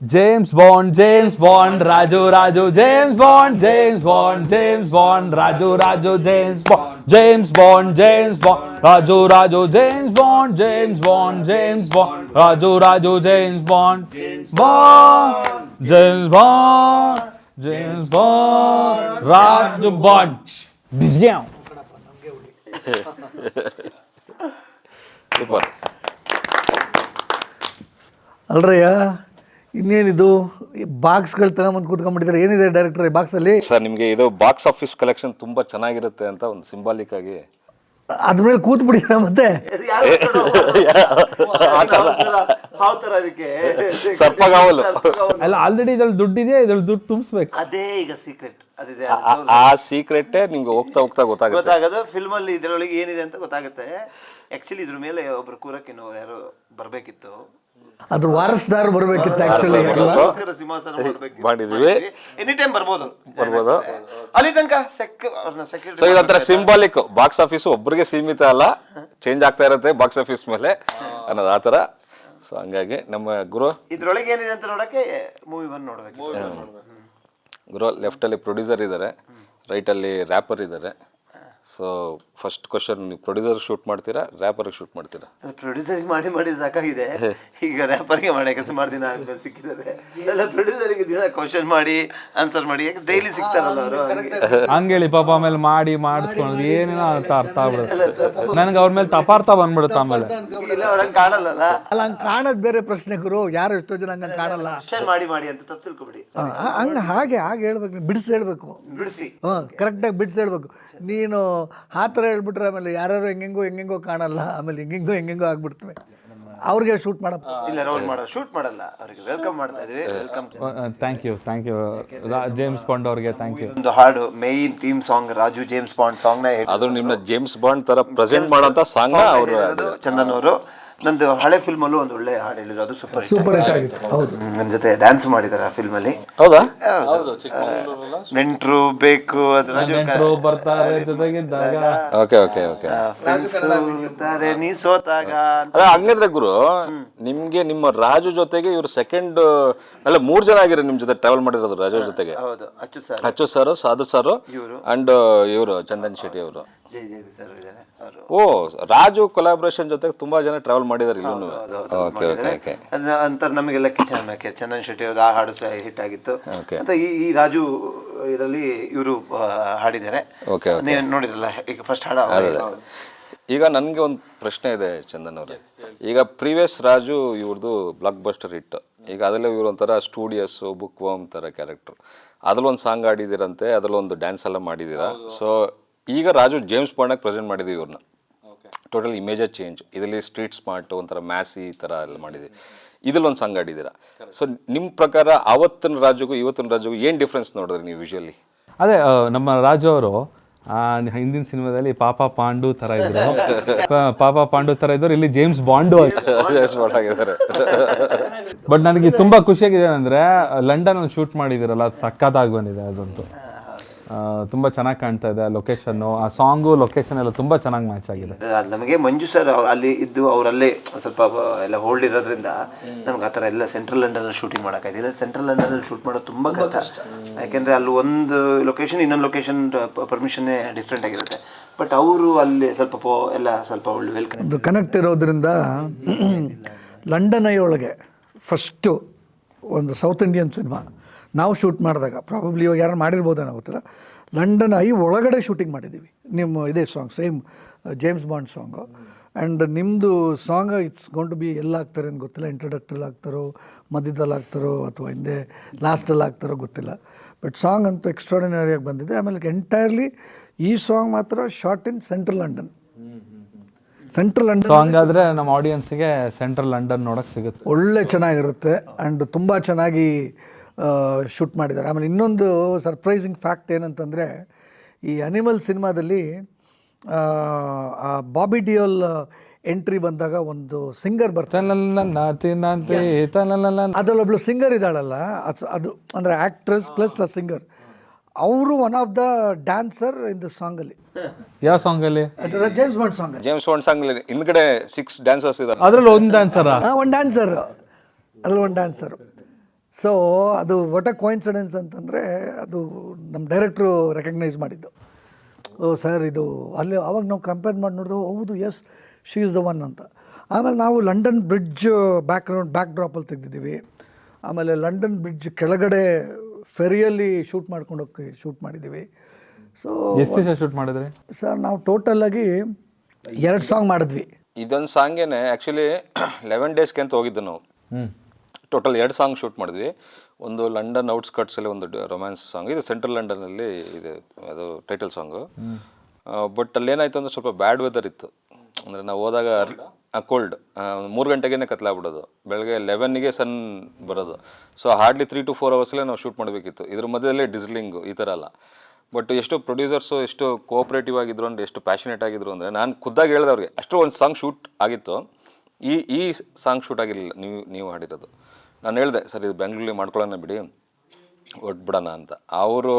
James Bond, Raju, James Bond, Raju, James Bond, Raju, James Bond, Raju, James Bond, James Bond, Raju Bond. Disgusting. Super. ಅಲ್ರಯ್ಯ, ಇನ್ನೇನಿದು ಬಾಕ್ಸ್ಗಳು ತಗೊಂಬಂದು ಕೂತ್ಕೊಂಡ್ಬಿಟ್ಟಿದ್ದಾರೆ. ಏನಿದೆ director ಈ ಬಾಕ್ಸಲ್ಲಿ? ಸರ್ ನಿಮಗೆ ಇದು ಬಾಕ್ಸ್ ಆಫೀಸ್ ಕಲೆಕ್ಷನ್ ತುಂಬಾ ಚೆನ್ನಾಗಿರುತ್ತೆ ಅಂತ ಒಂದು ಸಿಂಬಾಲಿಕ್ ಆಗಿ ಅದ್ರ ಮೇಲೆ ಕೂತ್ಬಿಟ್ಟಿದ್ದಾರೆ. ಮತ್ತೆ ಸರ್ಪಗಾವಲು ಅಲ್ಲ, ಆಲ್ರೆಡಿ ಇದ್ರಲ್ಲಿ ದುಡ್ಡಿದೆ, ಇದ್ರಲ್ಲಿ ದುಡ್ಡು ತುಂಬಿಸ್ಬೇಕು. ಅದೇ ಈಗ ಸೀಕ್ರೆಟ್ ಅದಿದೆ. ಆ ಸೀಕ್ರೆಟ್ ನಿಮ್ಗೆ ಹೋಗ್ತಾ ಹೋಗ್ತಾ ಗೊತ್ತಾಗೋದು ಫಿಲ್ಮ್ ಅಲ್ಲಿ ಇದ್ರೊಳಗೆ ಏನಿದೆ ಅಂತ ಗೊತ್ತಾಗುತ್ತೆ. ಆಕ್ಚುಲಿ ಇದ್ರ ಮೇಲೆ ಒಬ್ರು ಕೂರಕ್ಕೆ ಯಾರೋ ಬರ್ಬೇಕಿತ್ತು, ಅದ್ರ ವಾರಸ್ದಾರ್ ಬರ್ಬೇಕಿತ್ತು. ಆಕ್ಚುಲಿ ಸಿಂಹಾಸನ ಮಾಡಿದೀವಿ. ಎನಿ ಟೈಮ್ ಬರ್ಬೋದು ಅಲ್ಲಿ ತನಕ ಸೆಕ್ಯೂರಿಟಿ. ಸೊ ಇದೊಂಥರ ಸಿಂಬಾಲಿಕ್. ಬಾಕ್ಸ್ ಆಫೀಸ್ ಒಬ್ಬರಿಗೆ ಸೀಮಿತ ಅಲ್ಲ, ಚೇಂಜ್ ಆಗ್ತಾ ಇರುತ್ತೆ ಬಾಕ್ಸ್ ಆಫೀಸ್ ಮೇಲೆ ಅನ್ನೋದು ಆ ಥರ. ಸೊ ಹಂಗಾಗಿ ನಮ್ಮ ಗುರು ಇದ್ರೊಳಗೆ ಏನಿದೆ ಅಂತ ನೋಡಕ್ಕೆ ಮೂವಿ ಬಂದು ನೋಡ್ಬೇಕು. ಗುರು ಲೆಫ್ಟಲ್ಲಿ ಪ್ರೊಡ್ಯೂಸರ್ ಇದ್ದಾರೆ, ರೈಟಲ್ಲಿ ರ್ಯಾಪರ್ ಇದ್ದಾರೆ. ಸೊ ಫಸ್ಟ್ ಕ್ವಶನ್, ನೀವು ಪ್ರೊಡ್ಯೂಸರ್ ಶೂಟ್ ಮಾಡ್ತೀರಾ, ರ್ಯಾಪರ್ಗೆ ಶೂಟ್ ಮಾಡ್ತೀರಾ? ಪ್ರೊಡ್ಯೂಸರ್ಗೆ ಮಾಡಿ ಸಾಕಾಗಿದೆ. ಈಗ ರ್ಯಾಪರ್ಗೆ ಮಾಡಕ್ಕೆ ಸುಮಾರು ದಿನ ಆದ್ಮೇಲೆ ಸಿಕ್ಕಿದ್ದಾರೆ. ಎಲ್ಲ ಪ್ರೊಡ್ಯೂಸರ್ಗೆ ದಿನ ಕ್ವಶನ್ ಮಾಡಿ ಆನ್ಸರ್ ಮಾಡಿ, ಯಾಕೆ ಡೈಲಿ ಸಿಗ್ತಾರಲ್ಲ ಅವರು. ಹಂಗೇಳಿ ಪಾಪ ಆಮೇಲೆ ಮಾಡಿಸ್ಕೊಳ್ಳೋದು ಏನೇನೋ ಅರ್ಥ ಆಗ್ಬಿಡುತ್ತೆ ನನಗೆ. ಅವ್ರ ಮೇಲೆ ತಪಾರ್ಥ ಬಂದ್ಬಿಡುತ್ತೆ ಆಮೇಲೆ. ಇಲ್ಲ ಅವ್ರಂಗೆ ಕಾಣಲ್ಲ. ಅಲ್ಲ, ಹಂಗೆ ಕಾಣೋದು ಬೇರೆ ಪ್ರಶ್ನೆ ಗುರು. ಯಾರು ಎಷ್ಟೋ ಜನ ಹಂಗೆ ಕಾಣಲ್ಲ. ಕ್ವಶನ್ ಮಾಡಿ ಅಂತ ತಪ್ಪು ತಿಳ್ಕೊಬಿಡಿ. ಹಂಗೆ ಹಾಗೆ ಹೇಳ್ಬೇಕು, ಬಿಡಿಸಿ ಹೇಳ್ಬೇಕು. ಬಿಡಿಸಿ ಕರೆಕ್ಟಾಗಿ ಬಿಡಿಸಿ ಹೇಳ್ಬೇಕು. ನೀನು ಆ ಥರ ಹೇಳ್ಬಿಟ್ರೆ ಆಮೇಲೆ ಯಾರ್ಯಾರು ಹೆಂಗೆಂಗೋ ಕಾಣಲ್ಲ, ಆಮೇಲೆ ಹೆಂಗೆಂಗೋ ಆಗ್ಬಿಡ್ತವೆ. ಅವ್ರಿಗೆ ಶೂಟ್ ಮಾಡಪ್ಪ. ಇಲ್ಲ, ಶೂಟ್ ಮಾಡಲ್ಲ, ಅವ್ರಿಗೆ ವೆಲ್ಕಮ್ ಮಾಡ್ತಾ ಇದೀವಿ. Welcome. Thank you James Bond ಅವ್ರಿಗೆ ಥ್ಯಾಂಕ್ ಯು. ಒಂದು ಹಾಡು main theme song Raju James Bond song ನ ಅದು ನಿಮ್ಮನ್ನ ಜೇಮ್ಸ್ ಬಾಂಡ್ ತರ ಪ್ರೆಸೆಂಟ್ ಮಾಡೋಂಥ ಸಾಂಗ್ ಅವರು ಚಂದನ್ ಅವರು. ನಂದು ಹಳೆ ಫಿಲ್ಮ್ ಅಲ್ಲೂ ಒಂದು ಒಳ್ಳೆ ಹಾಡು ಹೇಳಿದ್ರು, ಅದು ಸೂಪರ್ ಹಿಟ್ ಆಗಿತ್ತು. ಹೌದು, ನನ್ನ ಜೊತೆ ಡ್ಯಾನ್ಸ್ ಮಾಡಿದ್ದಾರೆ ಆ ಫಿಲ್ಮ್ ಅಲ್ಲಿ. ಹೌದಾ? ನೆಂಟ್ರು ಬೇಕು, ನೆಂಟ್ರು ಬರ್ತಾರೆ ಜೊತೆಗಿದ್ದಾಗ. Okay okay okay. ನೀ ಸೋತಾಗ. ಹಂಗಂದ್ರೆ ಗುರು, ನಿಮ್ಗೆ ನಿಮ್ಮ ರಾಜು ಜೊತೆಗೆ ಇವ್ರು ಸೆಕೆಂಡ್ ಅಲ್ಲ 3 ಜನ ಆಗಿರೋ ನಿಮ್ ಜೊತೆ ಟ್ರಾವೆಲ್ ಮಾಡಿರೋದು ರಾಜು ಜೊತೆಗೆ. ಹೌದು, ಅಚ್ಚು ಸರ್, ಸಾಧು ಸರ್ ಅಂಡ್ ಇವರು ಚಂದನ್ ಶೆಟ್ಟಿ ಅವರು. ಜೈ ಸರ್ ಇದ್ದಾರೆ ಅವರು. ಓ, ರಾಜು ಕೊಲಾಬ್ರೇಷನ್ ಜೊತೆಗೆ ತುಂಬಾ ಜನ ಟ್ರಾವೆಲ್ ಮಾಡಿದಾರೆ ಇಲ್ಲೂ. Okay okay okay. ಅಂತಾರೆ ನಮಗೆಲ್ಲ ಕಿಚನ್ ಚಂದನ್ ಶೆಟ್ಟಿ ಅವ್ರದ್ದು ಆ ಹಾಡು ಸಹ ಹಿಟ್ ಆಗಿತ್ತು ಅಂತ. ಈ ರಾಜು ಇದರಲ್ಲಿ ಇವರು ಹಾಡಿದ್ದಾರೆ. ಓಕೆ, ನೀವು ನೋಡಿದ್ರಲ್ಲ ಈಗ ಫಸ್ಟ್ ಹಾಡು. ಈಗ ನನಗೆ ಒಂದು ಪ್ರಶ್ನೆ ಇದೆ ಚಂದನ್ ಅವರೇ. ಈಗ ಪ್ರೀವಿಯಸ್ ರಾಜು ಇವ್ರದ್ದು ಬ್ಲಾಕ್ ಬಸ್ಟರ್ ಹಿಟ್. ಈಗ ಅದರಲ್ಲಿ ಇವರು ಒಂಥರ ಸ್ಟೂಡಿಯಸ್ಸು, ಬುಕ್ ವಾಮ್ ಥರ ಕ್ಯಾರೆಕ್ಟರ್. ಅದ್ರಲ್ಲೊಂದು ಸಾಂಗ್ ಆಡಿದ್ದೀರಂತೆ, ಅದರಲ್ಲೊಂದು ಡ್ಯಾನ್ಸ್ ಎಲ್ಲ ಮಾಡಿದ್ದೀರಾ. ಸೊ ಈಗ ರಾಜು ಜೇಮ್ಸ್ ಬಾಂಡಾಗಿ ಪ್ರೆಸೆಂಟ್ ಮಾಡಿದ್ದೀವಿ ಇವ್ರನ್ನ. ಟೋಟಲ್ ಇಮೇಜೇ ಚೇಂಜ್. ಇದರಲ್ಲಿ ಸ್ಟ್ರೀಟ್ ಸ್ಮಾರ್ಟ್, ಒಂಥರ ಮ್ಯಾಸಿ ಥರ ಎಲ್ಲ ಮಾಡಿದ್ದೀವಿ. ಇದ್ರಲ್ಲಿ ಒಂದು ಸಾಂಗ್ ಆಡಿದ್ದೀರಾ. ಸೊ ನಿಮ್ಮ ಪ್ರಕಾರ ಅವತ್ತಿನ ರಾಜುಗೂ ಇವತ್ತಿನ ರಾಜುಗೂ ಏನು ಡಿಫ್ರೆನ್ಸ್ ನೋಡಿದ್ರಿ ನೀವು ವಿಷುವಲಿ? ಅದೇ ನಮ್ಮ ರಾಜು ಅವರು ಹಿಂದಿನ ಸಿನಿಮಾದಲ್ಲಿ ಪಾಪ ಪಾಂಡು ತರ ಇದ್ರು. ಇಲ್ಲಿ ಜೇಮ್ಸ್ ಬಾಂಡು ಆಗಿದ್ದಾರೆ. ಬಟ್ ನನಗೆ ತುಂಬಾ ಖುಷಿಯಾಗಿದೆ ಅಂದ್ರೆ ಲಂಡನ್ ಅಲ್ಲಿ ಶೂಟ್ ಮಾಡಿದಿರಲ್ಲ, ಸಕ್ಕತ್ತಾಗಿ ಬಂದಿದೆ. ಅದಂತೂ ತುಂಬಾ ಚೆನ್ನಾಗಿ ಕಾಣ್ತಾ ಇದೆ. ಲೊಕೇಶನ್ನು, ಆ ಸಾಂಗು, ಲೊಕೇಶನ್ ಎಲ್ಲ ತುಂಬಾ ಚೆನ್ನಾಗಿ ಮ್ಯಾಚ್ ಆಗಿದೆ. ನಮಗೆ ಮಂಜು ಸರ್ ಅಲ್ಲಿ ಇದ್ದು ಅವರಲ್ಲೇ ಸ್ವಲ್ಪ ಎಲ್ಲ ಹೋಲ್ಡ್ ಇರೋದ್ರಿಂದ ನಮ್ಗೆ ಆ ಥರ ಎಲ್ಲ ಸೆಂಟ್ರಲ್ ಲಂಡನಲ್ಲಿ ಶೂಟಿಂಗ್ ಮಾಡೋಕ್ಕಾಯ್ತಿಲ್ಲ. ಸೆಂಟ್ರಲ್ ಲಂಡನಲ್ಲಿ ಶೂಟ್ ಮಾಡೋದು ತುಂಬ ಕಷ್ಟ. ಯಾಕೆಂದರೆ ಅಲ್ಲಿ ಒಂದು ಲೊಕೇಶನ್ ಇನ್ನೊಂದು ಲೊಕೇಶನ್ ಪರ್ಮಿಷನ್ನೇ ಡಿಫ್ರೆಂಟ್ ಆಗಿರುತ್ತೆ. ಬಟ್ ಅವರು ಅಲ್ಲಿ ಸ್ವಲ್ಪ ಎಲ್ಲ ಸ್ವಲ್ಪ ಒಳ್ಳೆ ವೆಲ್ಕಮ್ ಒಂದು ಕನೆಕ್ಟ್ ಇರೋದ್ರಿಂದ ಲಂಡನ್ ಐ ಒಳಗೆ ಫಸ್ಟು ಒಂದು ಸೌತ್ ಇಂಡಿಯನ್ ಸಿನಿಮಾ ನಾವು ಶೂಟ್ ಮಾಡಿದಾಗ, ಪ್ರಾಬಬ್ಲಿ ಇವಾಗ ಯಾರು ಮಾಡಿರ್ಬೋದೇನೋ ಗೊತ್ತಿಲ್ಲ, ಲಂಡನ್ ಐ ಒಳಗಡೆ ಶೂಟಿಂಗ್ ಮಾಡಿದ್ದೀವಿ. ನಿಮ್ಮ ಇದೇ song same James Bond song. And ನಿಮ್ಮದು song it's going to be ಎಲ್ಲ ಆಗ್ತಾರೆ ಅಂತ ಗೊತ್ತಿಲ್ಲ. ಇಂಟ್ರೊಡಕ್ಟ್ರಲ್ಲಿ ಆಗ್ತಾರೋ, ಮಧ್ಯದಲ್ಲಿ ಆಗ್ತಾರೋ, ಅಥವಾ ಹಿಂದೆ ಲಾಸ್ಟಲ್ಲಿ ಆಗ್ತಾರೋ ಗೊತ್ತಿಲ್ಲ. ಬಟ್ ಸಾಂಗ್ ಅಂತೂ ಎಕ್ಸ್ಟ್ರಾರ್ಡಿನರಿಯಾಗಿ ಬಂದಿದೆ. ಆಮೇಲೆ ಎಂಟೈರ್ಲಿ ಈ ಸಾಂಗ್ ಮಾತ್ರ ಶಾರ್ಟ್ ಇನ್ central London. Central London song ಆದರೆ ನಮ್ಮ ಆಡಿಯನ್ಸ್ಗೆ ಸೆಂಟ್ರಲ್ ಲಂಡನ್ ನೋಡೋಕ್ಕೆ ಸಿಗುತ್ತೆ. ಒಳ್ಳೆ ಚೆನ್ನಾಗಿರುತ್ತೆ. ಆ್ಯಂಡ್ ತುಂಬ ಚೆನ್ನಾಗಿ ಶೂಟ್ ಮಾಡಿದ್ದಾರೆ. ಆಮೇಲೆ ಇನ್ನೊಂದು ಸರ್ಪ್ರೈಸಿಂಗ್ ಫ್ಯಾಕ್ಟ್ ಏನಂತಂದರೆ, ಈ ಅನಿಮಲ್ ಸಿನಿಮಾದಲ್ಲಿ ಬಾಬಿ ಡಿಯೋಲ್ ಎಂಟ್ರಿ ಬಂದಾಗ ಒಂದು ಸಿಂಗರ್ ಬರ್ತಾರೆ. ಅದರಲ್ಲೊಬ್ಳು ಸಿಂಗರ್ ಇದ್ದಾಳಲ್ಲ, ಅದು ಅಂದರೆ ಆ್ಯಕ್ಟ್ರೆಸ್ ಪ್ಲಸ್ ಅ ಸಿಂಗರ್. ಅವರು one of the dancer in the ಸಾಂಗಲ್ಲಿ. ಯಾವ ಸಾಂಗಲ್ಲಿ? James Bond song. James Bond song ಹಿಂದ್ಗಡೆ 6 ಡ್ಯಾನ್ಸರ್ಸ್ ಇದ್ದಾರೆ. ಅದ್ರಲ್ಲಿ ಒಂದು ಡ್ಯಾನ್ಸರ್. ಒಂದು ಡ್ಯಾನ್ಸರ್, ಅದ್ರಲ್ಲಿ ಒಂದು ಡ್ಯಾನ್ಸರ್. ಸೊ ಅದು ವಾಟ್ ಅ ಕೋಇನ್ಸಿಡೆನ್ಸ್ ಅಂತಂದರೆ ಅದು ನಮ್ಮ ಡೈರೆಕ್ಟ್ರು ರೆಕಗ್ನೈಸ್ ಮಾಡಿದ್ದು. ಓ ಸರ್ ಇದು ಅಲ್ಲಿ ಅವಾಗ ನಾವು ಕಂಪೇರ್ ಮಾಡಿ ನೋಡಿದ್ವು, ಹೌದು yes she is the one ಅಂತ. ಆಮೇಲೆ ನಾವು ಲಂಡನ್ ಬ್ರಿಡ್ಜ್ ಬ್ಯಾಕ್ ಡ್ರಾಪಲ್ಲಿ ತೆಗೆದಿದ್ದೀವಿ. ಆಮೇಲೆ ಲಂಡನ್ ಬ್ರಿಡ್ಜ್ ಕೆಳಗಡೆ ಫೆರಿಯಲ್ಲಿ ಶೂಟ್ ಮಾಡಿದ್ದೀವಿ. ಸೊ ಎಷ್ಟು ದಿವಸ ಶೂಟ್ ಮಾಡಿದ್ರಿ ಸರ್ ನಾವು ಟೋಟಲಾಗಿ 2 ಸಾಂಗ್ ಮಾಡಿದ್ವಿ. ಇದೊಂದು ಸಾಂಗೇನೆ ಆ್ಯಕ್ಚುಲಿ 11 ಡೇಸ್ಗೆ ಅಂತ ಹೋಗಿದ್ದು ನಾವು. ಟೋಟಲ್ 2 ಸಾಂಗ್ ಶೂಟ್ ಮಾಡಿದ್ವಿ. ಒಂದು ಲಂಡನ್ ಔಟ್ಸ್ಕಟ್ಸಲ್ಲಿ ಒಂದು ರೊಮ್ಯಾನ್ಸ್ ಸಾಂಗ್, ಇದು ಸೆಂಟ್ರಲ್ ಲಂಡನಲ್ಲಿ ಇದೆ, ಅದು ಟೈಟಲ್ ಸಾಂಗು. ಬಟ್ ಅಲ್ಲಿ ಏನಾಯಿತು ಅಂದರೆ ಸ್ವಲ್ಪ ಬ್ಯಾಡ್ ವೆದರ್ ಇತ್ತು. ಅಂದರೆ ನಾವು ಹೋದಾಗ ಕೋಲ್ಡ್, 3 ಗಂಟೆಗೇ ಕತ್ಲಾಗ್ಬಿಡೋದು, ಬೆಳಗ್ಗೆ 11ಗೆ ಸನ್ ಬರೋದು. ಸೊ ಹಾರ್ಡ್ಲಿ 3 to 4 ಅವರ್ಸಲ್ಲೇ ನಾವು ಶೂಟ್ ಮಾಡಬೇಕಿತ್ತು. ಇದ್ರ ಮಧ್ಯದಲ್ಲೇ ಡಿಸ್ಲಿಂಗು ಈ ಥರ ಅಲ್ಲ. ಬಟ್ ಎಷ್ಟು ಪ್ರೊಡ್ಯೂಸರ್ಸು ಎಷ್ಟು ಕೋಆಪ್ರೇಟಿವ್ ಆಗಿದ್ರು ಅಂದರೆ, ಎಷ್ಟು ಪ್ಯಾಷನೇಟ್ ಆಗಿದ್ರು ಅಂದರೆ, ನಾನು ಖುದ್ದಾಗಿ ಹೇಳಿದೆ ಅವ್ರಿಗೆ, ಅಷ್ಟು ಒಂದು ಸಾಂಗ್ ಶೂಟ್ ಆಗಿತ್ತು, ಈ ಸಾಂಗ್ ಶೂಟ್ ಆಗಿರಲಿಲ್ಲ ನೀವು ಹಾಡಿರೋದು. ನಾನು ಹೇಳಿದೆ ಸರ್ ಇದು ಬೆಂಗಳೂರಲ್ಲಿ ಮಾಡ್ಕೊಳ್ಳೋಣ ಬಿಡಿ, ಒಟ್ಬಿಡೋಣ ಅಂತ. ಅವರು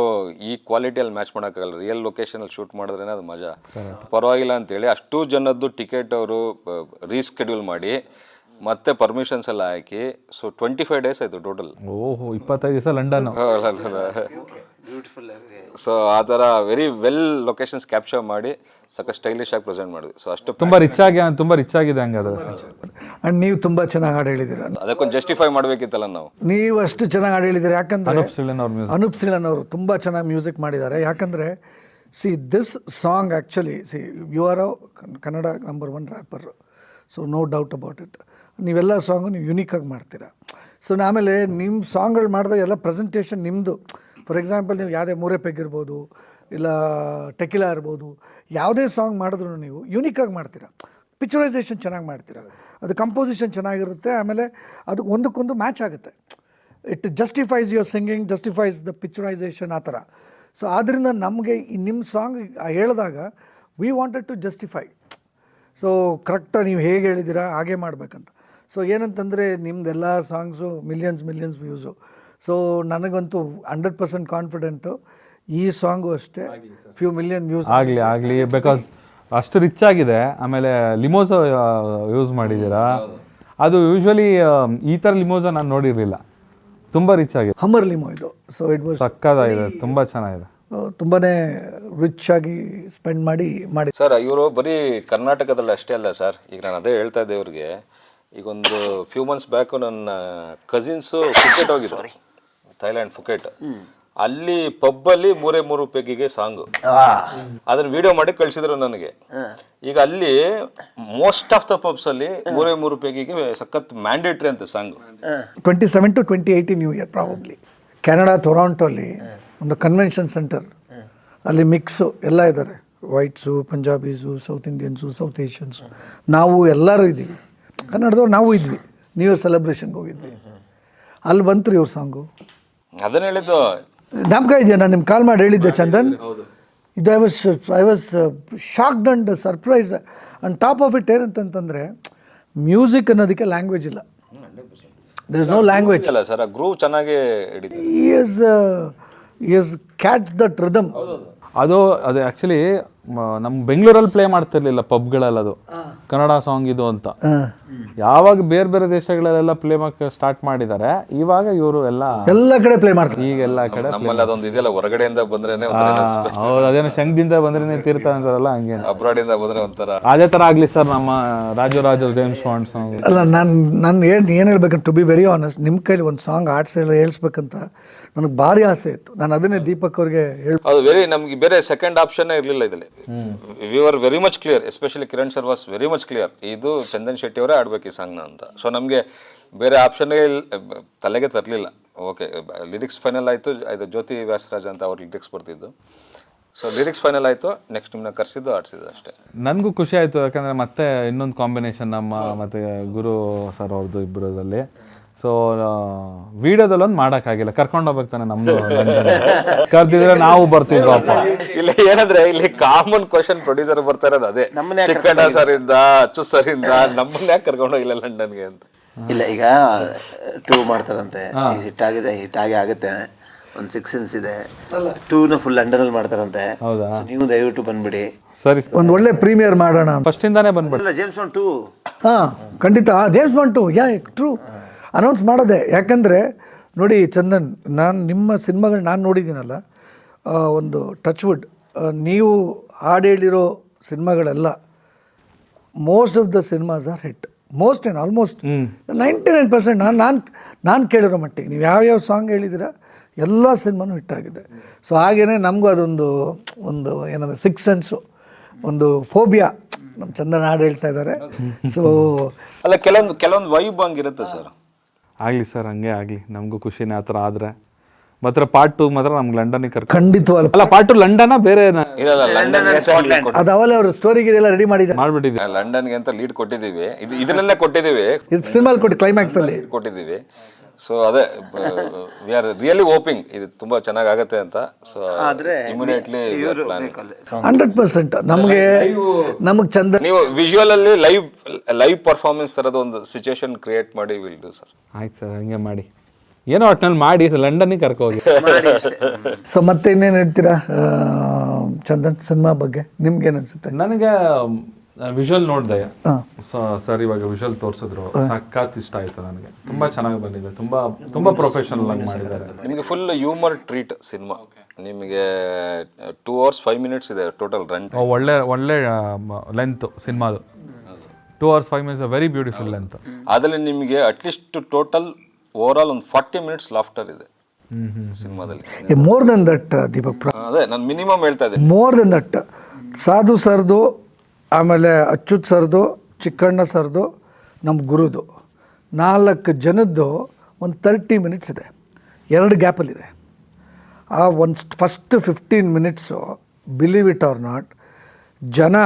ಈ ಕ್ವಾಲಿಟಿಯಲ್ಲಿ ಮ್ಯಾಚ್ ಮಾಡೋಕ್ಕಾಗಲ್ಲ, ರಿಯಲ್ ಲೊಕೇಶನಲ್ಲಿ ಶೂಟ್ ಮಾಡಿದ್ರೇ ಅದು ಮಜಾ. ಪರವಾಗಿಲ್ಲ ಅಂತೇಳಿ ಅಷ್ಟು ಜನದ್ದು ಟಿಕೆಟ್ ಅವರು ರೀಸ್ಕೆಡ್ಯೂಲ್ ಮಾಡಿ ಮತ್ತೆ ಪರ್ಮಿಷನ್ಸ್ ಎಲ್ಲ ಹಾಕಿ, ಸೊ 25 ಡೇಸ್ ಆಯಿತು ಟೋಟಲ್. ಓಹೋ 25 ದಿವಸ ಲಂಡನ್. ಸೊ ಆ ಥರ ವೆರಿ ವೆಲ್ ಲೊಕೇಶನ್ಸ್ ಕ್ಯಾಪ್ಚರ್ ಮಾಡಿ ಸಾಕಷ್ಟು ಸ್ಟೈಲಿಶ್ ಆಗಿ ಪ್ರೆಸೆಂಟ್ ಮಾಡಿದ್ವಿ. ಸೊ ಅಷ್ಟು ತುಂಬ ರಿಚ್ ಆಗಿದೆ ಹಂಗಾದ್ರೆ. ಆ್ಯಂಡ್ ನೀವು ತುಂಬ ಚೆನ್ನಾಗಿ ಹಾಡು ಹೇಳಿದ್ದೀರ. ಅದಕ್ಕೊಂದು ಜಸ್ಟಿಫೈ ಮಾಡಬೇಕಿತ್ತಲ್ಲ ನಾವು. ನೀವು ಅಷ್ಟು ಚೆನ್ನಾಗಿ ಹಾಡು ಹೇಳಿದ್ದೀರಿ. ಯಾಕಂದರೆ ಅನೂಪ್ ಸಿಳನ್ ಅವರು ತುಂಬ ಚೆನ್ನಾಗಿ ಮ್ಯೂಸಿಕ್ ಮಾಡಿದ್ದಾರೆ. ಯಾಕಂದರೆ this song actually you are a Kannada number 1 rapper, so no doubt about it. ನೀವೆಲ್ಲ ಸಾಂಗು ನೀವು ಯುನೀಕಾಗಿ ಮಾಡ್ತೀರಾ. ಸೊ ಆಮೇಲೆ ನಿಮ್ಮ ಸಾಂಗ್ಗಳು ಮಾಡಿದಾಗ ಎಲ್ಲ ಪ್ರೆಸೆಂಟೇಷನ್ ನಿಮ್ಮದು. ಫಾರ್ ಎಕ್ಸಾಂಪಲ್ ನೀವು ಯಾವುದೇ ಮೂರೇ ಪೆಗ್ ಇರ್ಬೋದು, ಇಲ್ಲ ಟೆಕಿಲಾ ಇರ್ಬೋದು, ಯಾವುದೇ ಸಾಂಗ್ ಮಾಡಿದ್ರು ನೀವು ಯುನೀಕಾಗಿ ಮಾಡ್ತೀರಾ. ಪಿಕ್ಚರೈಸೇಷನ್ ಚೆನ್ನಾಗಿ ಮಾಡ್ತೀರಾ, ಅದು ಕಂಪೋಸಿಷನ್ ಚೆನ್ನಾಗಿರುತ್ತೆ, ಆಮೇಲೆ ಅದಕ್ಕೆ ಒಂದಕ್ಕೊಂದು ಮ್ಯಾಚ್ ಆಗುತ್ತೆ. It justifies your singing, justifies the picturisation ಆ ಥರ. ಸೊ ಆದ್ದರಿಂದ ನಮಗೆ ನಿಮ್ಮ ಸಾಂಗ್ ಹೇಳಿದಾಗ we wanted to justify. So ಕರೆಕ್ಟಾಗಿ ನೀವು ಹೇಗೆ ಹೇಳಿದ್ದೀರಾ ಹಾಗೆ ಮಾಡಬೇಕಂತ. ಸೊ ಏನಂತಂದರೆ ನಿಮ್ಮದೆಲ್ಲ ಸಾಂಗ್ಸು ಮಿಲಿಯನ್ಸ್ ವ್ಯೂಸು. ಸೊ ನನಗಂತೂ 100% ಕಾನ್ಫಿಡೆಂಟು ಈ ಸಾಂಗು ಅಷ್ಟೇ ಫ್ಯೂ ಮಿಲಿಯನ್ ವ್ಯೂಸ್ ಆಗಲಿ ಬಿಕಾಸ್ ಅಷ್ಟು ರಿಚ್ ಆಗಿದೆ. ಆಮೇಲೆ ಲಿಮೋಸೋ ಯೂಸ್ ಮಾಡಿದ್ದೀರಾ, ಅದು ಯೂಶ್ವಲಿ ಈ ಥರ ಲಿಮೋಸೋ ನಾನು ನೋಡಿರಲಿಲ್ಲ, ತುಂಬ ರಿಚ್ ಆಗಿದೆ. ಹಮ್ಮರ್ ಲಿಮೋ ಇದು. ಸೊ ಇಟ್ ವಾಸ್ ಸಕ್ಕತ್ತಾಗಿದೆ, ತುಂಬ ಚೆನ್ನಾಗಿದೆ, ತುಂಬಾ ರಿಚ್ ಆಗಿ ಸ್ಪೆಂಡ್ ಮಾಡಿ ಸರ್. ಇವರು ಬರೀ ಕರ್ನಾಟಕದಲ್ಲಿ ಅಷ್ಟೇ ಅಲ್ಲ ಸರ್, ಈಗ ನಾನು ಅದೇ ಹೇಳ್ತಾ ಇದ್ದೆ ಇವ್ರಿಗೆ. ಈಗ ಒಂದು ಫ್ಯೂ ಮಂತ್ಸ್ ಬ್ಯಾಕು ನನ್ನ ಕಸಿನ್ಸು ಫುಕೆಟ್ ಹೋಗಿದ್ರು, ಥೈಲ್ಯಾಂಡ್ ಫುಕೆಟ್. ಅಲ್ಲಿ ಪಬ್ಬಲ್ಲಿ 3 ಪೆಗ್ಗಿಗೆ ಸಾಂಗು, ಅದನ್ನ ವಿಡಿಯೋ ಮಾಡಿ ಕಳಿಸಿದ್ರು ನನಗೆ. ಈಗ ಅಲ್ಲಿ ಮೋಸ್ಟ್ ಆಫ್ ದ ಪಬ್ಸಲ್ಲಿ 3 ಪೆಗ್ಗಿಗೆ ಸಖತ್ ಮ್ಯಾಂಡೇಟ್ರಿ ಅಂತ song. 27 to 28 new year probably Canada ಟೊರಾಂಟೋಲ್ಲಿ ಒಂದು ಕನ್ವೆನ್ಷನ್ ಸೆಂಟರ್, ಅಲ್ಲಿ ಮಿಕ್ಸು ಎಲ್ಲ ಇದ್ದಾರೆ, whites, Punjabis, south Indians, south Asians, ನಾವು ಎಲ್ಲರೂ ಇದ್ದೀವಿ. ಕನ್ನಡದವ್ರು ನಾವು ಇದ್ವಿ. ನ್ಯೂ ಇಯರ್ ಸೆಲೆಬ್ರೇಷನ್ಗೆ ಹೋಗಿದ್ವಿ, ಅಲ್ಲಿ ಬಂತು ಇವ್ರ ಸಾಂಗು. ಅದನ್ನ ಹೇಳಿದ್ದು ಜ್ಞಾಪಕ ಇದೆಯಾ? ನಾನು ನಿಮ್ಗೆ ಕಾಲ್ ಮಾಡಿ ಹೇಳಿದ್ದೆ ಚಂದನ್. ಇದು I was shocked and surprise. On top of it ಏನಂತಂದರೆ ಮ್ಯೂಸಿಕ್ ಅನ್ನೋದಕ್ಕೆ ಲ್ಯಾಂಗ್ವೇಜ್ ಇಲ್ಲ. ದೇರ್ ಇಸ್ ನೋ ಲ್ಯಾಂಗ್ವೇಜ್ ಅಲ್ಲ ಸರ್, ಗ್ರೂವ್ ಚೆನ್ನಾಗಿ ಹಿಡಿತು. Is catch that rhythm. ಅದು ಆ್ಯಕ್ಚುಲಿ ನಮ್ಮ ಬೆಂಗಳೂರಲ್ಲಿ ಪ್ಲೇ ಮಾಡ್ತಿರ್ಲಿಲ್ಲ ಪಬ್ಗಳಲ್ಲಿ, ಅದು ಕನ್ನಡ ಸಾಂಗ್ ಇದು ಅಂತ. ಯಾವಾಗ ಬೇರೆ ದೇಶಗಳಲ್ಲೆಲ್ಲ ಪ್ಲೇ ಮಾಡಕ್ಕೆ ಸ್ಟಾರ್ಟ್ ಮಾಡಿದ್ದಾರೆ, ಇವಾಗ ಇವರು ಎಲ್ಲ ಕಡೆ ಪ್ಲೇ ಮಾಡ್ತಾರೆ. ಈಗ ಎಲ್ಲ ಕಡೆ ನಮ್ಮಲ್ಲಿ ಅದೊಂದು ಇದೆಯಲ್ಲ, ಹೊರಗಡೆಯಿಂದ ಬಂದ್ರೇನೆ ಹೌದು, ಅದೇನೋ ಶಂಖದಿಂದ ಬಂದ್ರೆ ತೀರ್ಥ ಅಂತಾರಲ್ಲ, ಹಂಗೆ ಅಬ್ರಾಡಿಂದ ಬಂದ್ರೆ ಒಂಥರ ಅದೇ ಥರ ಆಗಲಿ ಸರ್. ನಮ್ಮ ರಾಜು ಜೇಮ್ಸ್ ಬಾಂಡ್ ಸಾಂಗ್ ಅಲ್ಲ, ನಾನು ಏನು ಹೇಳ್ಬೇಕಂತ ಟು ಬಿ ವೆರಿ ಆನೆಸ್ಟ್, ನಿಮ್ಮ ಕೈಲಿ ಒಂದು ಸಾಂಗ್ ಆರ್ಟ್ಸ್ ಹೇಳ್ಸ್ಬೇಕಂತ ನನಗೆ ಭಾರಿ ಆಸೆ ಇತ್ತು. ನಾನು ಅದನ್ನೇ ದೀಪಕ್ ಅವ್ರಿಗೆ ಅದು ನಮ್ಗೆ ಬೇರೆ ಸೆಕೆಂಡ್ ಆಪ್ಷನ್ ಇರಲಿಲ್ಲ ಇದರಲ್ಲಿ. We are very much clear, especially Kiran sir was very much clear, ಇದು ಚಂದನ್ ಶೆಟ್ಟಿ ಅವರೇ ಆಡ್ಬೇಕು ಈ ಸಾಂಗ್ನ ಅಂತ. ಸೊ ನಮಗೆ ಬೇರೆ ಆಪ್ಷನ್ನೇ ತಲೆಗೆ ತರಲಿಲ್ಲ. ಓಕೆ, ಲಿರಿಕ್ಸ್ ಫೈನಲ್ ಆಯಿತು. ಇದು ಜ್ಯೋತಿ ವ್ಯಾಸರಾಜ್ ಅಂತ ಅವ್ರ ಲಿರಿಕ್ಸ್ ಬರ್ತಿದ್ದು. ಸೊ ಲಿರಿಕ್ಸ್ ಫೈನಲ್ ಆಯಿತು, ನೆಕ್ಸ್ಟ್ ನಿಮ್ಮನ್ನ ಕರೆಸಿದ್ದು ಆಡಿಸಿದ್ದು ಅಷ್ಟೇ. ನನಗೂ ಖುಷಿ ಆಯಿತು, ಯಾಕಂದರೆ ಮತ್ತೆ ಇನ್ನೊಂದು ಕಾಂಬಿನೇಷನ್ ನಮ್ಮ ಮತ್ತು ಗುರು ಸರ್ ಅವ್ರದ್ದು ಇಬ್ಬರದಲ್ಲಿ. ಸೊ ವಿಡಿಯೋದಲ್ಲಿ ಒಂದು ಮಾಡೋಕ್ಕಾಗಿಲ್ಲ, ಕರ್ಕೊಂಡು ಹೋಗ್ಬೇಕು ತಾನೆ, ನಮ್ಮದು ಕರ್ದಿದ್ರೆ ನಾವು ಬರ್ತೀವಪ್ಪ. ಇಲ್ಲಿ ಏನಂದ್ರೆ, ಇಲ್ಲಿ ಕಾಮನ್ ಕ್ವಶನ್ ಪ್ರೊಡ್ಯೂಸರ್ ಬರ್ತಾ ಇರೋದು ಅದೇ, ಚಿಕ್ಕಣ್ಣ ಸರ್ ಇಂದ ಅಚ್ಚು ಸರ್ ಇಂದ ನಮ್ಮನ್ನ ಯಾಕೆ ಕರ್ಕೊಂಡು ಹೋಗಿಲ್ಲ ಲಂಡನ್ಗೆ ಅಂತ. ಇಲ್ಲ, ಈಗ 2 ಮಾಡ್ತಾರಂತೆ, ಹಿಟ್ಟಾಗಿ ಆಗುತ್ತೆ. ಒಂದು 6 scenes ಇದೆ, 2ನ ಫುಲ್ ಲಂಡನಲ್ಲಿ ಮಾಡ್ತಾರಂತೆ. ನೀವು ದಯವಿಟ್ಟು ಬಂದ್ಬಿಡಿ. ಸರಿ, ಒಂದು ಒಳ್ಳೆ ಪ್ರೀಮಿಯರ್ ಮಾಡೋಣ. ಫಸ್ಟಿಂದಾನೇ ಬಂದ್ಬಿಡಿ. ಜೇಮ್ಸ್ ಬಾಂಡ್ 2 ಖಂಡಿತ ಜೇಮ್ಸ್ ಬಾಂಡ್ 2 ಟ್ರೂ ಅನೌನ್ಸ್ ಮಾಡೋದೆ. ಯಾಕಂದರೆ ನೋಡಿ ಚಂದನ್, ನಾನು ನಿಮ್ಮ ಸಿನಿಮಾಗಳು ನಾನು ನೋಡಿದ್ದೀನಲ್ಲ, ಒಂದು ಟಚ್ ವುಡ್, ನೀವು ಹಾಡು ಹೇಳಿರೋ ಸಿನಿಮಾಗಳೆಲ್ಲ most of the cinemas are hit. Most and almost 99% ನಾನು ಕೇಳಿರೋ ಮಟ್ಟಿಗೆ ನೀವು ಯಾವ್ಯಾವ ಸಾಂಗ್ ಹೇಳಿದ್ದೀರಾ ಎಲ್ಲ ಸಿನಿಮಾನು ಹಿಟ್ಟಾಗಿದೆ. ಸೊ ಹಾಗೆಯೇ ನಮಗೂ ಅದೊಂದು ಏನಂದರೆ ಸಿಕ್ಸ್ ಸೆನ್ಸು, ಒಂದು ಫೋಬಿಯಾ. ನಮ್ಮ ಚಂದನ್ ಹಾಡು ಹೇಳ್ತಾ ಇದ್ದಾರೆ. ಸೊ ಅಲ್ಲ, ಕೆಲವೊಂದು ವೈಬ್ ಹಂಗಿರುತ್ತೆ ಸರ್. ಆಗಲಿ ಸರ್, ಹಂಗೆ ಆಗಲಿ, ನಮಗೂ ಖುಷಿನೇ ಆ ಥರ ಆದರೆ. ಮಾತ್ರ ಪಾರ್ಟ್ 2 ಮಾತ್ರ ನಮ್ಗೆ ಲಂಡನ್ಗೆ ಕರ್ಕೊಂಡು. ಖಂಡಿತವಲ್ಲ. ಅಲ್ಲ, ಪಾರ್ಟ್ 2 ಲಂಡನ ಬೇರೆ ಇಲ್ಲ, ಲಂಡನ್ ಅದು ಅವಲೇ ಅವರು ಸ್ಟೋರಿಗಿರೆಲ್ಲ ರೆಡಿ ಮಾಡಿದ್ದಾರೆ, ಮಾಡ್ಬಿಟ್ಟಿದ್ದೆ. ಲಂಡನ್ಗೆ ಅಂತ ಲೀಡ್ ಕೊಟ್ಟಿದ್ದೀವಿ, ಇದರಲ್ಲೇ ಕೊಟ್ಟಿದ್ದೀವಿ, ಇದು ಸಿನಿಮಾಲ್ ಕೊಟ್ಟು ಕ್ಲೈಮ್ಯಾಕ್ಸಲ್ಲಿ ಕೊಟ್ಟಿದ್ದೀವಿ. ಸೊ ಅದೇ ವಿ ಆರ್ ರಿಯಲಿ ಹೋಪಿಂಗ್ ಇದು ತುಂಬ ಚೆನ್ನಾಗಿ ಆಗುತ್ತೆ ಅಂತ. ಸೊ ಇಮಿಡಿಯೇಟ್ಲಿ 100% ನಮಗೆ ಚಂದ. ನೀವು ವಿಜುವಲ್ ಅಲ್ಲಿ ಲೈವ್ ಪರ್ಫಾರ್ಮೆನ್ಸ್ ಥರದ ಒಂದು ಸಿಚುಯೇಷನ್ ಕ್ರಿಯೇಟ್ ಮಾಡಿ ವಿಲ್ ಡೂ ಸರ್. ಆಯ್ತು ಸರ್, ಹಂಗೆ ಮಾಡಿ, ಏನೋ ಒಟ್ಟಿನಲ್ಲಿ ಮಾಡಿ ಲಂಡನ್ನಿಗೆ ಕರ್ಕೋಗಿ. ಸೊ ಮತ್ತೆ ಇನ್ನೇನು ಹೇಳ್ತೀರಾ ಚಂದನ್ ಸಿನಿಮಾ ಬಗ್ಗೆ? ನಿಮ್ಗೇನು ಅನ್ಸುತ್ತೆ? ನನಗೆ ವಿಜುವಲ್ ನೋಡಿದೆ ಸರ್, ಇವಾಗ ವಿಜುವಲ್ ತೋರಿಸಿದ್ರು, ಸಖತ್ ಇಷ್ಟ ಆಯ್ತು ನನಗೆ. ತುಂಬಾ ಚೆನ್ನಾಗಿ ಬಂದಿದೆ, ತುಂಬಾ ಪ್ರೊಫೆಷನಲ್ ಆಗಿ ಮಾಡಿದ್ದಾರೆ. ನಿಮಗೆ ಫುಲ್ ಹ್ಯೂಮರ್ ಟ್ರೀಟ್ ಸಿನಿಮಾ. ನಿಮಗೆ 2 hours 5 minutes ಇದೆ ಟೋಟಲ್ ರನ್. ಒಳ್ಳೆ ಲೆಂತ್ ಸಿನಿಮಾದು. 2 hours 5 minutes, very beautiful length. ಅದರಲ್ಲಿ ನಿಮಗೆ ಅಟ್ಲೀಸ್ಟ್ ಟೋಟಲ್ ಓವರ್ ಆಲ್ ಒಂದು 40 minutes ಲಾಫ್ಟರ್ ಇದೆ ಸಿನಿಮಾದಲ್ಲಿ. ಮೋರ್ ದೆನ್ ದಟ್ ದೀಪಕ್, ಅದೇ ನಾನು ಮಿನಿಮಮ್ ಹೇಳ್ತಾ ಇದ್ದೀನಿ. More than that. ಸಾಧು ಸರ್ದು, ಆಮೇಲೆ ಅಚ್ಯುತ್ ಸರ್ದು, ಚಿಕ್ಕಣ್ಣ ಸರ್ದು, ನಮ್ಮ ಗುರುದು 4 ಜನದ್ದು ಒಂದು 30 minutes ಇದೆ, 2 ಗ್ಯಾಪಲ್ಲಿದೆ. ಆ ಒಂದು first 15 minutes, believe it or not, ಜನ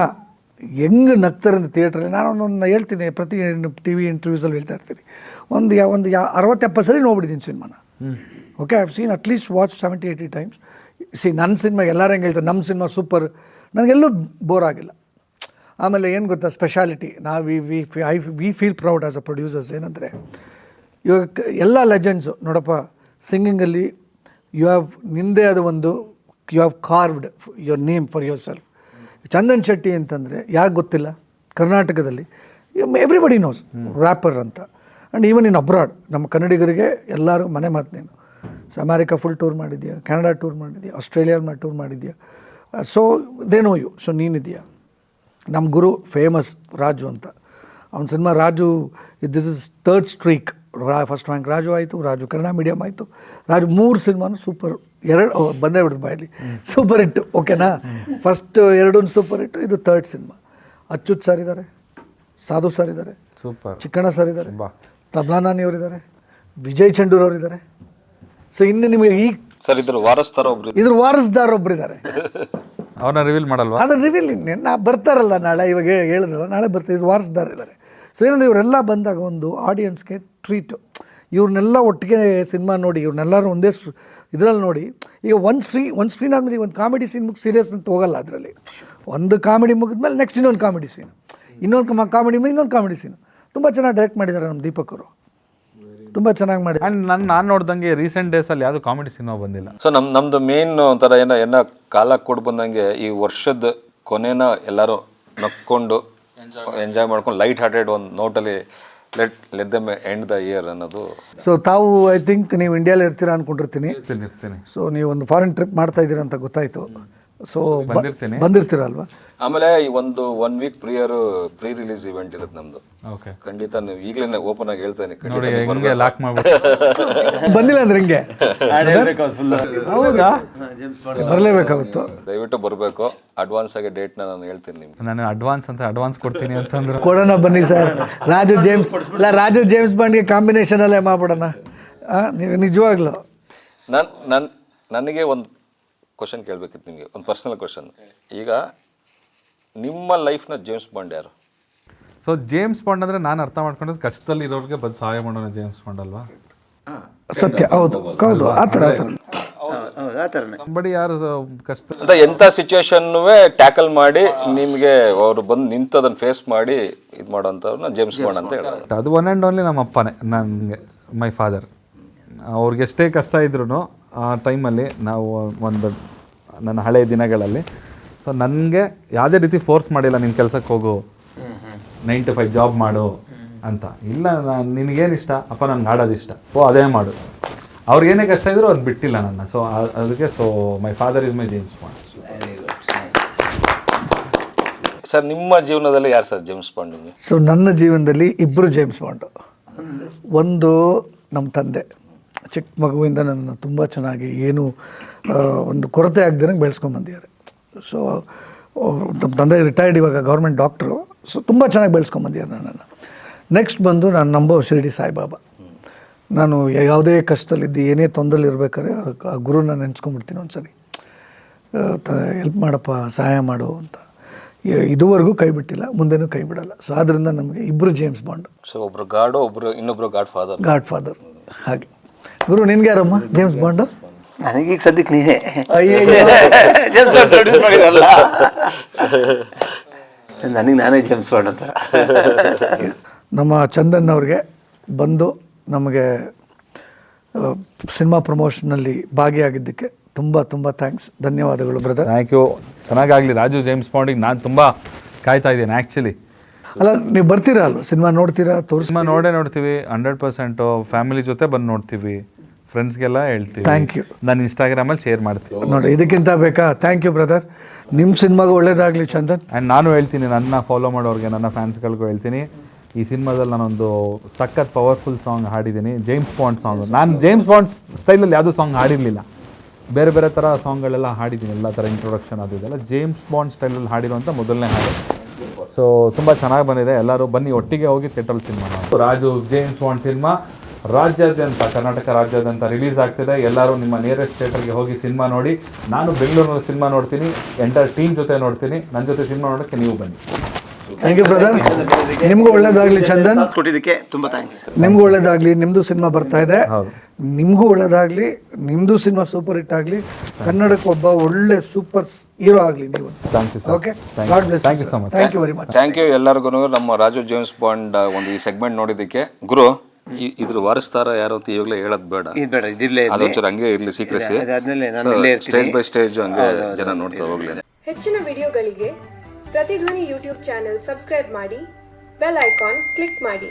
ಹೆಂಗೆ ನಗ್ತಾರೆ ಅಂತ ಥಿಯೇಟ್ರಲ್ಲಿ. ನಾನು ಹೇಳ್ತೀನಿ, ಪ್ರತಿ ಟಿ ವಿ ಇಂಟರ್ವ್ಯೂಸಲ್ಲಿ ಹೇಳ್ತಾ ಇರ್ತೀನಿ, ಒಂದು 60-70 ಸರಿ ನೋಡ್ಬಿಟ್ಟಿದ್ದೀನಿ ಸಿನಿಮಾನ. Okay, I have seen at least watch 70-80 times. ನನ್ನ ಸಿನಿಮಾ ಎಲ್ಲರೂ ಹೆಂಗೆ ಹೇಳ್ತಾರೆ, ನಮ್ಮ ಸಿನಿಮಾ ಸೂಪರ್, ನನಗೆಲ್ಲೂ ಬೋರ್ ಆಗಿಲ್ಲ. ಆಮೇಲೆ ಏನು ಗೊತ್ತಾ speciality, we feel proud as a producers. ಏನಂದರೆ ಇವಾಗ ಎಲ್ಲ ಲೆಜೆಂಡ್ಸು ನೋಡಪ್ಪ, ಸಿಂಗಿಂಗಲ್ಲಿ ನಿಂದೇ ಆದ you have carved your name for yourself. Chandan Shetty ಅಂತಂದರೆ ಯಾಕೆ ಗೊತ್ತಿಲ್ಲ ಕರ್ನಾಟಕದಲ್ಲಿ? ಎವ್ರಿಬಡಿ ನೋಸ್ ರ್ಯಾಪರ್ ಅಂತ. ಆ್ಯಂಡ್ ಈವನ್ ಇನ್ ಅಬ್ರಾಡ್ ನಮ್ಮ ಕನ್ನಡಿಗರಿಗೆ ಎಲ್ಲರೂ ಮನೆ ಮಾತು ನೀನು. ಸೊ ಅಮೇರಿಕಾ ಫುಲ್ ಟೂರ್ ಮಾಡಿದ್ಯಾ, ಕೆನಡಾ ಟೂರ್ ಮಾಡಿದ್ಯಾ, ಆಸ್ಟ್ರೇಲಿಯಾ ಟೂರ್ ಮಾಡಿದ್ಯಾ. So they know you. So ನೀನಿದೆಯಾ. ನಮ್ಮ ಗುರು ಫೇಮಸ್ ರಾಜು ಅಂತ, ಅವ್ನ cinema Raju, this is 3rd streak. First rank Raju ಆಯಿತು, ರಾಜು ಕನ್ನಡ ಮೀಡಿಯಮ್ ಆಯಿತು, ರಾಜು 3 ಸಿನಿಮಾನು ಸೂಪರ್. 2 ಬಂದೇ ಬಿಡ್ತು ಬಾಯಲ್ಲಿ, ಸೂಪರ್ ಹಿಟ್ಟು. ಓಕೆನಾ, ಫಸ್ಟ್ 2 ಸೂಪರ್ ಹಿಟ್ಟು, ಇದು 3rd ಸಿನಿಮಾ. ಅಚ್ಯುತ್ ಸರ್ ಇದ್ದಾರೆ, ಸಾಧು ಸರ್ ಇದ್ದಾರೆ, ಸೂಪರ್, ಚಿಕ್ಕಣ್ಣ ಸರ್ ಇದ್ದಾರೆ, ತಬ್ಲಾನಾನಿ ಅವರಿದ್ದಾರೆ, ವಿಜಯ್ ಚಂಡೂರ್ ಅವರಿದ್ದಾರೆ. ಸೊ ಇನ್ನು ನಿಮಗೆ ಈ ಸರ್ ಇದ್ರ ವಾರಸ್ದಾರ ಒಬ್ಬರಿದ್ದಾರೆ. ಅವ್ರನ್ನ ರಿವೀಲ್ ಮಾಡಲ್ವಾ? ಅದನ್ನ ರಿವೀಲ್ ಬರ್ತಾರಲ್ಲ ನಾಳೆ, ಇವಾಗ ಹೇಳಿದ್ರಲ್ಲ ನಾಳೆ ಬರ್ತಾರೆ, ಇದು ವಾರಸ್ದಾರ ಇದ್ದಾರೆ. ಸೊ ಏನಂದರೆ ಇವರೆಲ್ಲ ಬಂದಾಗ ಒಂದು ಆಡಿಯನ್ಸ್ಗೆ ಟ್ರೀಟು. ಇವ್ರನ್ನೆಲ್ಲ ಒಟ್ಟಿಗೆ ಸಿನಿಮಾ ನೋಡಿ, ಇವ್ರನ್ನೆಲ್ಲರೂ ಒಂದೇ ಇದರಲ್ಲಿ ನೋಡಿ. ಈಗ ಒಂದು ಸ್ಕ್ರೀನ್ ಆದಮೇಲೆ ಒಂದು ಕಾಮಿಡಿ ಸೀನ್ ಮುಗಿ ಸೀರಿಯಸ್ ಅಂತ ಹೋಗಲ್ಲ. ಅದರಲ್ಲಿ ಒಂದು ಕಾಮಿಡಿ ಮುಗಿದ್ಮೇಲೆ ನೆಕ್ಸ್ಟ್ ಇನ್ನೊಂದು ಕಾಮಿಡಿ ಸೀನ್, ಇನ್ನೊಂದು ಕಾಮಿಡಿ ಮೇಲೆ ಇನ್ನೊಂದು ಕಾಮಿಡಿ ಸೀನು. ತುಂಬ ಚೆನ್ನಾಗಿ ಡೈರೆಕ್ಟ್ ಮಾಡಿದ್ದಾರೆ ನಮ್ಮ ದೀಪಕ್ ಅವರು, ತುಂಬ ಚೆನ್ನಾಗಿ ಮಾಡಿ. ಆ್ಯಂಡ್ ನಾನು ನೋಡ್ದಂಗೆ ರೀಸೆಂಟ್ ಡೇಸಲ್ಲಿ ಯಾವುದು ಕಾಮಿಡಿ ಸಿನಿಮಾ ಬಂದಿಲ್ಲ. ಸೊ ನಮ್ಮದು ಮೇನ್ ಒಂಥರ ಏನೋ ಕಾಲ ಕೊಟ್ಟು ಬಂದಂಗೆ ಈ ವರ್ಷದ ಕೊನೆನ ಎಲ್ಲರೂ ನಕ್ಕೊಂಡು ಎಂಜಾಯ್ ಮಾಡ್ಕೊಂಡು ಲೈಟ್ ಹಾರ್ಟೆಡ್ ಒಂದು ನೋಟಲ್ಲಿ let them end the year ಅನ್ನೋದು. ಸೊ ತಾವು ಐ ಥಿಂಕ್ ನೀವು ಇಂಡಿಯಾಲಿ ಇರ್ತೀರಾ ಅಂದ್ಕೊಂಡಿರ್ತೀನಿ. ಇರ್ತೀನಿ. ಸೊ ನೀವು ಒಂದು ಫಾರಿನ್ ಟ್ರಿಪ್ ಮಾಡ್ತಾ ಇದ್ದೀರಾ ಅಂತ ಗೊತ್ತಾಯಿತು. ಸೊ ಬಂದಿರ್ತೀರಲ್ವಾ? ಆಮೇಲೆ ಈ ಒಂದು 1 week ಪ್ರೀ ರಿಲೀಸ್ ಇವೆಂಟ್ ಇರುತ್ತೆ ನಮ್ದು. ಓಕೆ, ಖಂಡಿತ ನೀವು ಈಗಲೇ ಓಪನ್ ಆಗಿ ಹೇಳ್ತೇನೆ, ಲಾಕ್ ಮಾಡ್ಬಿಟ್ಟು ಬಂದಿಲ್ಲ ಅಂದ್ರೆ ಹಿಂಗೆ ಹೌದಾ, ಬರಲೇಬೇಕಾಗುತ್ತೆ. ದಯವಿಟ್ಟು ಬರಬೇಕು. ಅಡ್ವಾನ್ಸ್ ಆಗಿ ಡೇಟ್ನ ನಾನು ಹೇಳ್ತೀನಿ ನಿಮ್ಗೆ. ನಾನು ಅಡ್ವಾನ್ಸ್ ಕೊಡ್ತೀನಿ ಅಂತಂದ್ರೆ ಕೊಡೋಣ ಬನ್ನಿ ಸರ್. ರಾಜು ಜೇಮ್ಸ್ ಬಾಂಡ್ಗೆ ಕಾಂಬಿನೇಷನ್ ಅಲ್ಲೇ ಮಾಡ್ಬಿಡೋಣ. ನೀವು ನಿಜವಾಗ್ಲೂ ನನಗೆ ಒಂದು ಕ್ವಶನ್ ಕೇಳಬೇಕಿತ್ತು ನಿಮಗೆ, ಒಂದು ಪರ್ಸನಲ್ ಕ್ವಶನ್. ಈಗ ನಿಮ್ಮ ಲೈಫ್ನ ಜೇಮ್ಸ್ ಬಾಂಡ್ ಯಾರು? ಸೊ ಜೇಮ್ಸ್ ಬಾಂಡ್ ಅಂದರೆ ನಾನು ಅರ್ಥ ಮಾಡ್ಕೊಂಡ್ರೆ ಕಷ್ಟದಲ್ಲಿ ಇರೋರಿಗೆ ಬಂದು ಸಹಾಯ ಮಾಡೋಣ ಜೇಮ್ಸ್ ಬಾಂಡ್ ಅಲ್ವಾ? ಸತ್ಯ, ಹೌದು ಹೌದು, ಆ ಥರ ಬಡಿ ಯಾರು ಕಷ್ಟ ಅಂತ ಎಂಥ ಸಿಚುವೇಶನ್ನುವೇ ಟ್ಯಾಕಲ್ ಮಾಡಿ ನಿಮಗೆ ಅವರು ಬಂದು ನಿಂತು ಅದನ್ನು ಫೇಸ್ ಮಾಡಿ ಇದು ಮಾಡೋಂಥವ್ರನ್ನ ಜೇಮ್ಸ್ ಬಾಂಡ್ ಅಂತ ಹೇಳೋದು. ಅದು ಒನ್ ಆ್ಯಂಡ್ ಓನ್ಲಿ ನಮ್ಮ ಅಪ್ಪನೇ, ನನಗೆ ಮೈ ಫಾದರ್. ಅವ್ರಿಗೆ ಎಷ್ಟೇ ಕಷ್ಟ ಇದ್ರೂ ಆ ಟೈಮಲ್ಲಿ ನಾವು ನನ್ನ ಹಳೆಯ ದಿನಗಳಲ್ಲಿ ಸೊ ನನಗೆ ಯಾವುದೇ ರೀತಿ ಫೋರ್ಸ್ ಮಾಡಿಲ್ಲ, ನಿನ್ನ ಕೆಲಸಕ್ಕೆ ಹೋಗು, 9 to 5 ಜಾಬ್ ಮಾಡು ಅಂತ. ಇಲ್ಲ, ನಿನಗೇನು ಇಷ್ಟ ಅಪ್ಪ, ನನಗೆ ಆಡೋದು ಇಷ್ಟ, ಅದೇ ಮಾಡು ಅವ್ರಿಗೆ ಏನೇ ಕಷ್ಟ ಇದ್ರು ಅವ್ರು ಬಿಟ್ಟಿಲ್ಲ ನನ್ನ. ಸೊ ಅದಕ್ಕೆ my father is my James bond. Sir ನಿಮ್ಮ ಜೀವನದಲ್ಲಿ ಯಾರು ಸರ್ ಜೇಮ್ಸ್ ಬಾಂಡ್ ನಿಮಗೆ? ಸೊ ನನ್ನ ಜೀವನದಲ್ಲಿ ಇಬ್ಬರು ಜೇಮ್ಸ್ ಬಾಂಡು. ಒಂದು ನಮ್ಮ ತಂದೆ, ಚಿಕ್ಕ ಮಗುವಿಂದ ನನ್ನ ತುಂಬ ಚೆನ್ನಾಗಿ ಏನು ಒಂದು ಕೊರತೆ ಆಗದಿರಂಗೆ ಬೆಳೆಸ್ಕೊಂಬಂದಿದ್ದಾರೆ. ಸೊ ನಮ್ಮ ತಂದೆ ರಿಟೈರ್ಡ್, ಇವಾಗ ಗೌರ್ಮೆಂಟ್ ಡಾಕ್ಟ್ರು. ಸೊ ತುಂಬ ಚೆನ್ನಾಗಿ ಬೆಳೆಸ್ಕೊಂಬಂದಿದ್ದಾರೆ ನನ್ನನ್ನು. ನೆಕ್ಸ್ಟ್ ಬಂದು ನಾನು ನಂಬೋ ಶಿರಡಿ ಸಾಯಿಬಾಬಾ. ನಾನು ಯಾವುದೇ ಕಷ್ಟದಲ್ಲಿದ್ದು ಏನೇ ತೊಂದರೆಲಿ ಇರ್ಬೇಕಾದ್ರೆ ಆ ಗುರುನ ನೆನೆಸ್ಕೊಂಡ್ಬಿಡ್ತೀನಿ ಒಂದ್ಸರಿ, ಹೆಲ್ಪ್ ಮಾಡಪ್ಪ, ಸಹಾಯ ಮಾಡು ಅಂತ. ಇದುವರೆಗೂ ಕೈ ಬಿಟ್ಟಿಲ್ಲ, ಮುಂದೆನೂ ಕೈ ಬಿಡಲ್ಲ. ಸೊ ಆದ್ದರಿಂದ ನಮಗೆ ಇಬ್ಬರು ಜೇಮ್ಸ್ ಬಾಂಡ್. ಸೊ ಒಬ್ರು ಗಾಡು, ಇನ್ನೊಬ್ರು ಗಾಡ್ ಫಾದರ್. ಹಾಗೆ ಗುರು, ನಿನ್ಗೆ ಯಾರಮ್ಮ ಜೇಮ್ಸ್ ಬಾಂಡು? ನನಗೀಗ ಸದ್ಯಕ್ಕೆ ನೀನೇ. ನನಗೆ ನಾನೇ ಜೇಮ್ಸ್ ಬಾಂಡ್ ಅಂತ. ನಮ್ಮ ಚಂದನ್ ಅವ್ರಿಗೆ ಬಂದು ನಮಗೆ ಸಿನಿಮಾ ಪ್ರಮೋಷನಲ್ಲಿ ಭಾಗಿಯಾಗಿದ್ದಕ್ಕೆ ತುಂಬ ತುಂಬ ಥ್ಯಾಂಕ್ಸ್, ಧನ್ಯವಾದಗಳು ಬ್ರದರ್. Thank you. ಚೆನ್ನಾಗಾಗಲಿ ರಾಜು ಜೇಮ್ಸ್ ಬಾಂಡಿಗೆ ನಾನು ತುಂಬ ಕಾಯ್ತಾ ಇದ್ದೀನಿ ಆ್ಯಕ್ಚುಲಿ. ಅಲ್ಲ, ನೀವು ಬರ್ತೀರಾ ಅಲ್ವ, ಸಿನಿಮಾ ನೋಡ್ತೀರಾ? ಸಿನಿಮಾ ನೋಡ್ತೀವಿ 100%. ಫ್ಯಾಮಿಲಿ ಜೊತೆ ಬಂದು ನೋಡ್ತೀವಿ, ಫ್ರೆಂಡ್ಸ್ಗೆಲ್ಲ ಹೇಳ್ತೀವಿ. Thank you. ನಾನು ಇನ್ಸ್ಟಾಗ್ರಾಮಲ್ಲಿ ಶೇರ್ ಮಾಡ್ತೀನಿ ನೋಡಿ, ಇದಕ್ಕಿಂತ ಬೇಕಾ? Thank you brother. ನಿಮ್ಮ ಸಿನಿಮಾಗೂ ಒಳ್ಳೇದಾಗಲಿ ಚಂದನ್. ಆ್ಯಂಡ್ ನಾನು ಹೇಳ್ತೀನಿ, ನನ್ನ ಫಾಲೋ ಮಾಡೋರಿಗೆ, ನನ್ನ ಫ್ಯಾನ್ಸ್ಗಳಿಗೂ ಹೇಳ್ತೀನಿ, ಈ ಸಿನಿಮಾದಲ್ಲಿ ನಾನೊಂದು ಸಖತ್ ಪವರ್ಫುಲ್ ಸಾಂಗ್ ಹಾಡಿದ್ದೀನಿ, ಜೇಮ್ಸ್ ಬಾಂಡ್ ಸಾಂಗ್. ನಾನು ಜೇಮ್ಸ್ ಬಾಂಡ್ ಸ್ಟೈಲಲ್ಲಿ ಯಾವುದೂ ಸಾಂಗ್ ಹಾಡಿರಲಿಲ್ಲ, ಬೇರೆ ಬೇರೆ ಥರ ಸಾಂಗ್ಗಳೆಲ್ಲ ಹಾಡಿದ್ದೀನಿ, ಎಲ್ಲ ಥರ ಇಂಟ್ರೊಡಕ್ಷನ್ ಅದು ಇದೆಲ್ಲ. ಜೇಮ್ಸ್ ಬಾಂಡ್ ಸ್ಟೈಲಲ್ಲಿ ಹಾಡಿರುವಂಥ ಮೊದಲನೇ ಹಾಡು. ಸೊ ತುಂಬ ಚೆನ್ನಾಗಿ ಬಂದಿದೆ. ಎಲ್ಲರೂ ಬನ್ನಿ, ಒಟ್ಟಿಗೆ ಹೋಗಿ ಥಿಯೇಟ್ರಲ್ಲಿ ಸಿನಿಮಾ ನೋಡಿ. ರಾಜು ಜೇಮ್ಸ್ ಬಾಂಡ್ ಸಿನಿಮಾ ರಾಜ್ಯಾದ್ಯಂತ, ಕರ್ನಾಟಕ ರಾಜ್ಯಾದ್ಯಂತ ರಿಲೀಸ್ ಆಗ್ತಿದೆ. ಎಲ್ಲರೂ ನಿಮ್ಮ ನಿಯರೆಸ್ಟ್ ಥಿಯೇಟರ್ಗೆ ಹೋಗಿ ಸಿನಿಮಾ ನೋಡಿ. ನಾನು ಬೆಂಗಳೂರಿನಲ್ಲಿ ಸಿನಿಮಾ ನೋಡ್ತೀನಿ, ಎಂಟರ್ ಟೀಮ್ ಜೊತೆ ನೋಡ್ತೀನಿ. ನನ್ನ ಜೊತೆ ಸಿನಿಮಾ ನೋಡೋಕ್ಕೆ ನೀವು ಬನ್ನಿ. Thank you brother. ನಿಮಗೂ ಒಳ್ಳೇದಾಗಲಿ ಚಂದನ್. ಕೊಟ್ಟಿದ್ದಕ್ಕೆ ತುಂಬ ಥ್ಯಾಂಕ್ಸ್. ನಿಮಗೂ ಒಳ್ಳೇದಾಗಲಿ. ನಿಮ್ಮದು ಸಿನಿಮಾ ಬರ್ತಾ ಇದೆ, ನಿಮಗೂ ಒಳ್ಳೇದಾಗಲಿ. ನಿಮ್ಮದು ಸಿನಿಮಾ ಸೂಪರ್ ಹಿಟ್ ಆಗಲಿ. ಕನ್ನಡಕ್ಕೆ ಒಬ್ಬ ಒಳ್ಳೆ ಸೂಪರ್ ಹೀರೋ ಆಗಲಿ ನೀವು. Thank you sir. Okay, God bless. Thank you so much. Thank you very much. Thank you ಎಲ್ಲರಿಗೂ. ನಮ್ಮ ರಾಜು ಜೇಮ್ಸ್ ಬಾಂಡ್ ಒಂದು ಈ ಸೆಗ್ಮೆಂಟ್ ನೋಡಿದ್ದಕ್ಕೆ. ಗುರು, ಇದ್ರ ವಾರಸ್ತಾರ ಯಾರು ಅಂತ ಇವಾಗಲೇ ಹೇಳೋದು ಬೇಡ, ಅದೊಂಚೂರು ಹಂಗೆ ಇರಲಿ, ಸೀಕ್ರೆಸಿ. ಸ್ಟೇಜ್ ಬೈ ಸ್ಟೇಜ್ ಹಂಗೆ ಜನ ನೋಡ್ತಾ ಹೋಗ್ಲಿ. ಹೆಚ್ಚಿನ ವಿಡಿಯೋಗಳಿಗೆ ಪ್ರತಿಧ್ವನಿ ಯೂಟ್ಯೂಬ್ ಚಾನೆಲ್ ಸಬ್ಸ್ಕ್ರೈಬ್ ಮಾಡಿ, ಬೆಲ್ ಐಕಾನ್ ಕ್ಲಿಕ್ ಮಾಡಿ.